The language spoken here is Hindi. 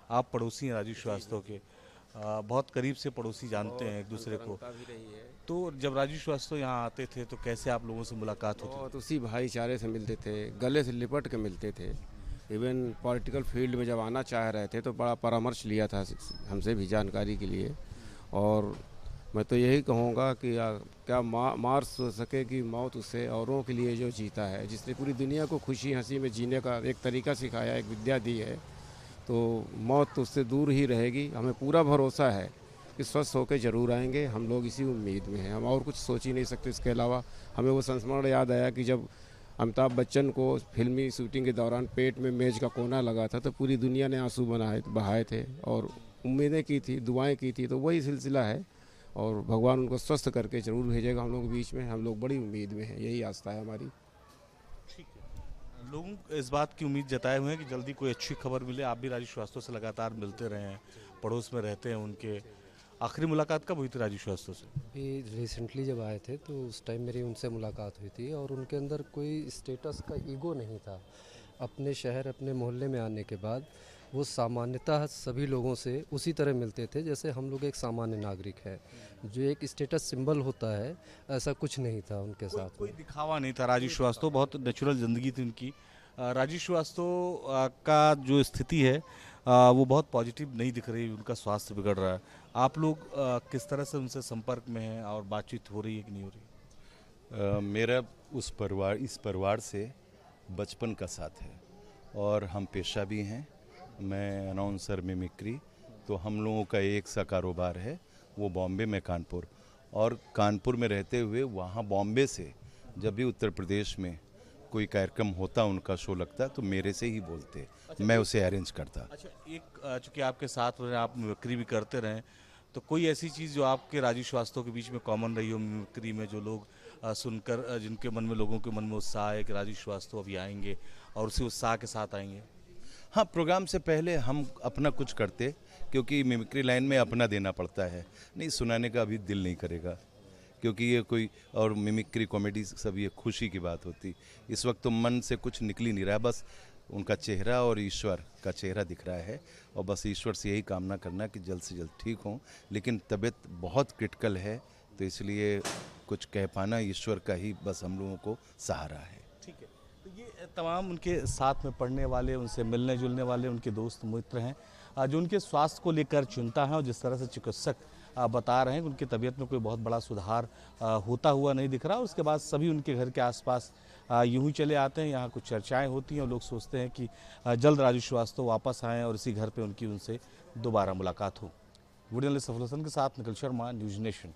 आप पड़ोसी हैं राजीव श्रीवास्तव के, बहुत करीब से पड़ोसी जानते हैं एक दूसरे को। अंतरंगता भी रही है। तो जब राजीव श्रीवास्तव यहाँ आते थे तो कैसे आप लोगों से मुलाकात होती बहुत थी? उसी भाईचारे से मिलते थे, गले से लिपट के मिलते थे। इवन पॉलिटिकल फील्ड में जब आना चाह रहे थे तो बड़ा परामर्श लिया था हमसे भी जानकारी के लिए। और मैं तो यही कहूँगा कि क्या मार सो सके कि मौत उसे औरों के लिए जो जीता है, जिसने पूरी दुनिया को खुशी हंसी में जीने का एक तरीका सिखाया, एक विद्या दी है, तो मौत तो उससे दूर ही रहेगी। हमें पूरा भरोसा है कि स्वस्थ होकर ज़रूर आएंगे। हम लोग इसी उम्मीद में हैं, हम और कुछ सोच ही नहीं सकते इसके अलावा। हमें वो संस्मरण याद आया कि जब अमिताभ बच्चन को फिल्मी शूटिंग के दौरान पेट में मेज का कोना लगा था तो पूरी दुनिया ने आंसू बहाए थे और उम्मीदें की थी, दुआएं की थी। तो वही सिलसिला है और भगवान उनको स्वस्थ करके ज़रूर भेजेगा हम लोग के बीच में। हम लोग बड़ी उम्मीद में हैं, यही आस्था है हमारी। ठीक है, लोग इस बात की उम्मीद जताए हुए हैं कि जल्दी कोई अच्छी खबर मिले। आप भी राजीव श्रीवास्तव से लगातार मिलते रहे हैं, पड़ोस में रहते हैं उनके। आखिरी मुलाकात कब हुई थी राजीव श्रीवास्तव से? अभी रिसेंटली जब आए थे तो उस टाइम मेरी उनसे मुलाकात हुई थी और उनके अंदर कोई स्टेटस का ईगो नहीं था। अपने शहर अपने मोहल्ले में आने के बाद वो सामान्यतः सभी लोगों से उसी तरह मिलते थे जैसे हम लोग एक सामान्य नागरिक है। जो एक स्टेटस सिंबल होता है, ऐसा कुछ नहीं था उनके कोई साथ कोई में। दिखावा नहीं था। राजीव श्रीवास्तव बहुत नेचुरल जिंदगी थी उनकी। राजीव श्रीवास्तव का जो स्थिति है वो बहुत पॉजिटिव नहीं दिख रही, उनका स्वास्थ्य बिगड़ रहा है। आप लोग किस तरह से उनसे संपर्क में हैं और बातचीत हो रही है कि नहीं हो रही? मेरा इस परिवार से बचपन का साथ है और हम पेशा भी हैं। मैं अनाउंसर मिमिक्री, तो हम लोगों का एक सा कारोबार है, वो बॉम्बे में कानपुर। और कानपुर में रहते हुए वहाँ बॉम्बे से जब भी उत्तर प्रदेश में कोई कार्यक्रम होता, उनका शो लगता, तो मेरे से ही बोलते, मैं उसे अरेंज करता। अच्छा, एक चूंकि आपके साथ रहे, आप मिमिक्री भी करते रहे, तो कोई ऐसी चीज़ जो आपके राजीव श्रीवास्तव के बीच में कॉमन रही हो मिमिक्री में, जो लोग सुनकर जिनके मन में, लोगों के मन में उत्साह है कि राजीव श्रीवास्तव अभी आएंगे और उसी उत्साह के साथ आएंगे? हाँ, प्रोग्राम से पहले हम अपना कुछ करते, क्योंकि मिमिक्री लाइन में अपना देना पड़ता है। नहीं सुनाने का अभी दिल नहीं करेगा, क्योंकि ये कोई और मिमिक्री कॉमेडी सब ये खुशी की बात होती। इस वक्त तो मन से कुछ निकल ही नहीं रहा, बस उनका चेहरा और ईश्वर का चेहरा दिख रहा है। और बस ईश्वर से यही कामना करना कि जल्द से जल्द ठीक हों। लेकिन तबीयत बहुत क्रिटिकल है, तो इसलिए कुछ कह पाना ईश्वर का ही बस हम लोगों को सहारा है। ठीक है, तो ये तमाम उनके साथ में पढ़ने वाले, उनसे मिलने जुलने वाले उनके दोस्त मित्र हैं, जो उनके स्वास्थ्य को लेकर चिंता है। और जिस तरह से चिकित्सक बता रहे हैं कि उनकी तबीयत में कोई बहुत बड़ा सुधार होता हुआ नहीं दिख रहा। और उसके बाद सभी उनके घर के आसपास यूं ही चले आते हैं, यहाँ कुछ चर्चाएं होती हैं और लोग सोचते हैं कि जल्द राजीव श्रीवास्तव वापस आएँ और इसी घर पर उनकी उनसे दोबारा मुलाकात हो। वीडियो जर्नलिस्ट सफल हसन के साथ निखिल शर्मा, न्यूज़ नेशन।